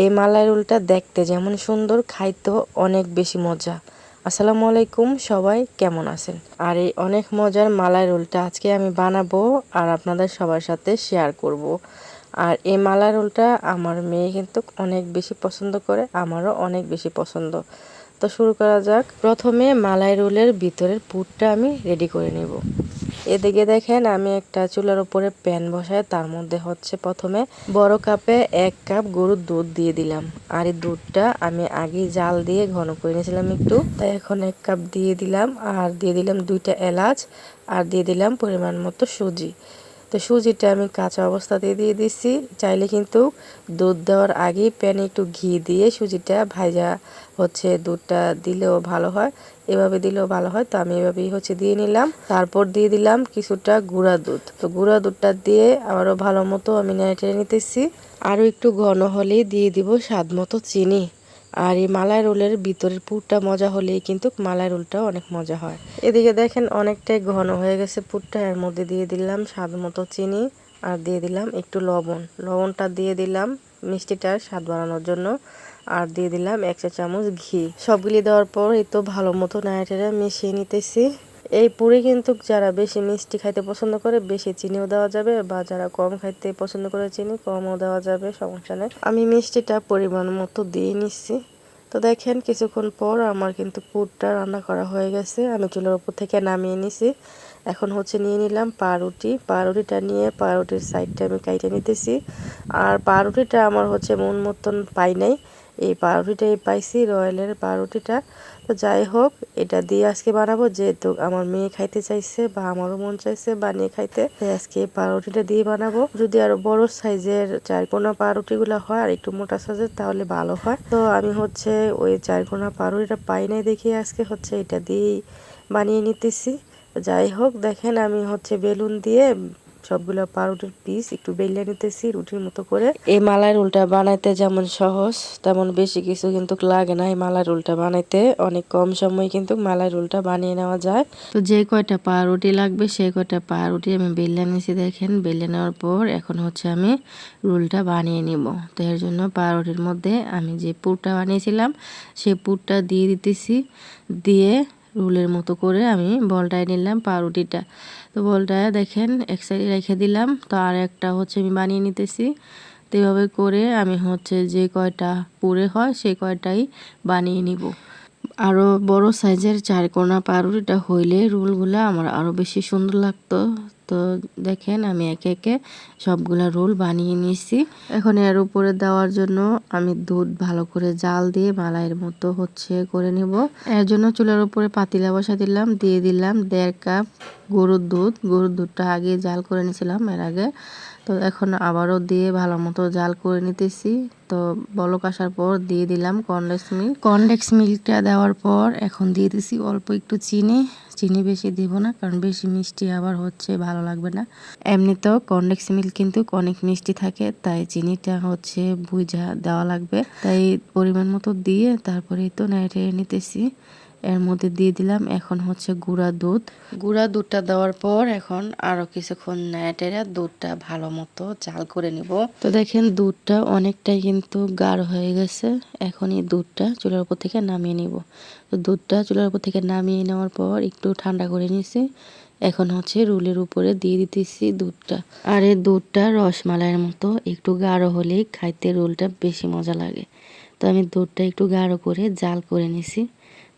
এই মালাই রোলটা দেখতে যেমন সুন্দর, খাইতেও অনেক বেশি মজা। আসসালামু আলাইকুম, সবাই কেমন আছেন? আর এই অনেক মজার মালাই রোলটা আজকে আমি বানাবো আর আপনাদের সবার সাথে শেয়ার করব। আর এই মালাই রোলটা আমার মেয়ে কিন্তু অনেক বেশি পছন্দ করে, আমারও অনেক বেশি পছন্দ। তো শুরু করা যাক। প্রথমে মালাই রোলের ভিতরের পুরটা আমি রেডি করে নেব। এদিকে দেখেন আমি একটা চুলার উপরে প্যান বসায় তার মধ্যে হচ্ছে প্রথমে বড় কাপে 1 কাপ গরুর দুধ দিয়ে দিলাম। আর এই দুধটা আমি আগে জাল দিয়ে ঘন করে নিয়েছিলাম একটু, তাই এখন 1 কাপ দিয়ে দিলাম। আর দিয়ে দিলাম 2টা এলাচ, আর দিয়ে দিলাম পরিমাণ মতো সুজি। তো সুজিটা আমি কাঁচা অবস্থাতেই দিয়ে দিচ্ছি। চাইলে কিন্তু দুধ দেওয়ার আগেই প্যানে একটু ঘি দিয়ে সুজিটা ভাজা হচ্ছে দুধটা দিলেও ভালো হয়, এভাবে দিলেও ভালো হয়। তো আমি এভাবেই হচ্ছে দিয়ে নিলাম। তারপর দিয়ে দিলাম কিছুটা গুঁড়া দুধ। তো গুঁড়া দুধটা দিয়ে আবারও ভালো মতো আমি নেড়ে নিতেছি। আরও একটু ঘন হলেই দিয়ে দিব স্বাদ মতো চিনি। আর এই মালাই রোলের ভিতরের পুরটা মজা হলেই কিন্তু মালাই রোলটাও অনেক মজা হয়। এদিকে দেখেন অনেকটাই ঘন হয়ে গেছে পুরটা। এর মধ্যে দিয়ে দিলাম স্বাদ মতো চিনি, আর দিয়ে দিলাম একটু লবণ। লবণটা দিয়ে দিলাম মিষ্টিটার স্বাদ বাড়ানোর জন্য। আর দিয়ে দিলাম 1 চা চামচ ঘি। সবগুলি দেওয়ার পর এই তো ভালো মতো নাড়াচাড়া মিশিয়ে নিতেছি। এই পুরি কিন্তু যারা বেশি মিষ্টি খাইতে পছন্দ করে বেশি চিনিও দেওয়া যাবে, বা যারা কম খাইতে পছন্দ করে চিনি কমও দেওয়া যাবে, সমস্যা নেই। আমি মিষ্টিটা পরিমাণ মতো দিয়ে নিচ্ছি। তো দেখেন কিছুক্ষণ পর আমার কিন্তু পুরটা রান্না করা হয়ে গেছে। আমি চুলার উপর থেকে নামিয়ে নিছি। এখন হচ্ছে নিয়ে নিলাম পাউরুটি। পাউরুটিটা নিয়ে পাউরুটির সাইডটা আমি কাইটে নিতেছি। আর পাউরুটিটা আমার হচ্ছে মন মতন পাই নাই, এই পাউরুটিটাই পাইছি, রয়্যালের পাউরুটিটা। তো যাই হোক, এটা দিয়ে আজকে বানাবো, যেহেতু আমার মেয়ে খাইতে চাইছে বা আমারও মন চাইছে বানিয়ে খাইতে, তাই আজকে পাউরুটিটা দিয়ে বানাবো। যদি আরো বড় সাইজের 4 কোনা পাউরুটিগুলো হয় আর একটু মোটা সাইজের তাহলে ভালো হয়। তো আমি হচ্ছে ওই 4 কোনা পাউরুটিটা পাই নাই দেখি আজকে হচ্ছে এটা দিয়েই বানিয়ে নিতেছি। যাই হোক, দেখেন আমি হচ্ছে বেলুন দিয়ে সবগুলো পাউরুটির পিস একটু বেলে নিতেছি রুটির মতো করে। এই মালাই রোলটা বানাইতে যেমন সহজ, তেমন বেশি কিছু কিন্তু লাগে না। এই মালাই রোলটা বানাইতে অনেক কম সময় কিন্তু মালাই রোলটা বানিয়ে নেওয়া যায়। তো যে কয়টা পাউরুটি লাগবে সেই কয়টা পাউরুটি আমি বেলে নিয়েছি। দেখেন বেলে নেওয়ার পর এখন হচ্ছে আমি রোলটা বানিয়ে নিব। তো এর জন্য পাউরুটির মধ্যে আমি যে পুরটা বানিয়েছিলাম সেই পুরটা দিয়ে দিতেছি। দিয়ে রোলের মতো করে আমি বলটায় নিলাম পাউরুটিটা। তো বলটায় দেখেন এক সাইডে রেখে দিলাম। তো আর একটা হচ্ছে আমি বানিয়ে নিতেছি। তো এভাবে করে আমি হচ্ছে যে কয়টা পুরে হয় সেই কয়টাই বানিয়ে নিব। আরও বড় সাইজের 4 কোনা পাউরুটিটা হইলে রোলগুলো আমার আরও বেশি সুন্দর লাগতো। তো দেখেন আমি একে একে সবগুলা রোল বানিয়ে নিয়েছি। এখন এর উপরে দেওয়ার জন্য আমি দুধ ভালো করে জাল দিয়ে মালাইয়ের মতো হচ্ছে করে নিব। এর জন্য চুলার উপরে পাতিলা বসা দিলাম, দিয়ে দিলাম 1.5 কাপ গরুর দুধ। গরুর দুধটা আগে জাল করে নিয়েছিলাম এর আগে। তো এখন আবারও দিয়ে ভালো মতো জাল করে নিতেছি। তো বলক আসার পর দিয়ে দিলাম কনডেন্স মিল্ক। কনডেন্স মিল্কটা দেওয়ার পর এখন দিয়ে দিছি অল্প একটু চিনি। চিনি বেশি দিব না, কারণ বেশি মিষ্টি আবার হচ্ছে ভালো লাগবে না। এমনিতেও কনডেন্স মিল্ক কিন্তু অনেক মিষ্টি থাকে, তাই চিনিটা হচ্ছে বুঝা দেওয়া লাগবে। তাই পরিমাণ মতো দিয়ে তারপরে তো নেড়ে নিতেছি। এর মধ্যে দিয়ে দিলাম এখন হচ্ছে গুঁড়া দুধ। গুঁড়া দুধটা দেওয়ার পর এখন আরো কিছুক্ষণ নেড়ে দুধটা ভালো মতো জাল করে নিব। তো দেখেন দুধটা অনেকটাই কিন্তু গাঢ় হয়ে গেছে। এখন এই দুধটা চুলার উপর থেকে নামিয়ে নিব। তো দুধটা চুলার উপর থেকে নামিয়ে নেওয়ার পর একটু ঠান্ডা করে নিয়েছি। এখন হচ্ছে রোলের উপরে দিয়ে দিতেছি দুধটা। আর এই দুধটা রসমালাইয়ের মতো একটু গাঢ় হলেই খাইতে রোলটা বেশি মজা লাগে। তো আমি দুধটা একটু গাঢ় করে জাল করে নিছি।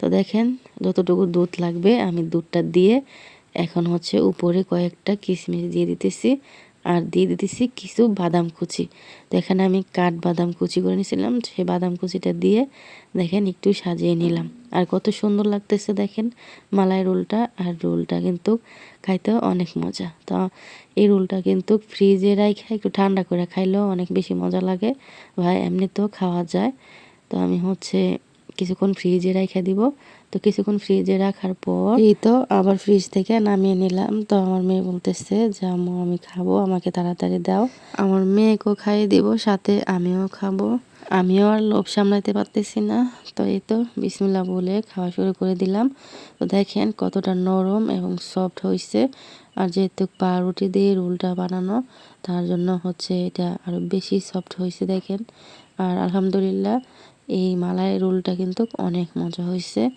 তো দেখেন যতটুকু দুধ লাগবে আমি দুধটা দিয়ে এখন হচ্ছে উপরে কয়েকটা কিশমিশ দিয়ে দিতেছি। আর দিয়ে দিতেছি কিছু বাদাম কুচি। তো এখানে আমি কাঠবাদাম কুচি করে নিয়েছিলাম, সেই বাদাম কুচিটা দিয়ে দেখেন একটু সাজিয়ে নিলাম। আর কত সুন্দর লাগতেছে দেখেন মালাই রোলটা। আর রোলটা কিন্তু খাইতেও অনেক মজা। তো এই রোলটা কিন্তু ফ্রিজে রাখা একটু ঠান্ডা করে খাইলেও অনেক বেশি মজা লাগে, ভাই এমনিতেও খাওয়া যায়। তো আমি হচ্ছে কিছুক্ষণ ফ্রিজে রেখে দিব। তো কিছুক্ষণ ফ্রিজে রাখার পর এই তো আবার ফ্রিজ থেকে নামিয়ে নিলাম। তো আমার মেয়ে বলতেছে যে আম্মু আমি খাবো, আমাকে তাড়াতাড়ি দাও। আমার মেয়েকেও খাইয়ে দিব, সাথে আমিও খাবো। আমিও আর লোভ সামলাইতে পারতেছি না। তো এই তো বিসমিল্লাহ বলে খাওয়া শুরু করে দিলাম। তো দেখেন কতটা নরম এবং সফট হয়েছে। আর যেহেতু পাউরুটি দিয়ে রোলটা বানানো, তার জন্য হচ্ছে এটা আরো বেশি সফট হয়েছে দেখেন। আর আলহামদুলিল্লাহ এই মালাই রোলটা কিন্তু অনেক মজা হয়েছে।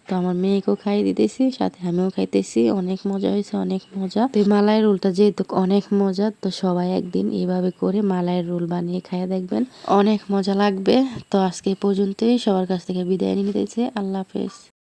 তো আমার মেয়েকেও খাইয়ে দিতেছি, সাথে আমিও খাইতেছি। অনেক মজা হয়েছে, অনেক মজা। তো এই মালাই রোলটা যেহেতু অনেক মজা, তো সবাই একদিন এইভাবে করে মালাই রোল বানিয়ে খাইয়ে দেখবেন, অনেক মজা লাগবে। তো আজকে এই পর্যন্তই, সবার কাছ থেকে বিদায় নিয়ে নিতেছি। আল্লাহ হাফেজ।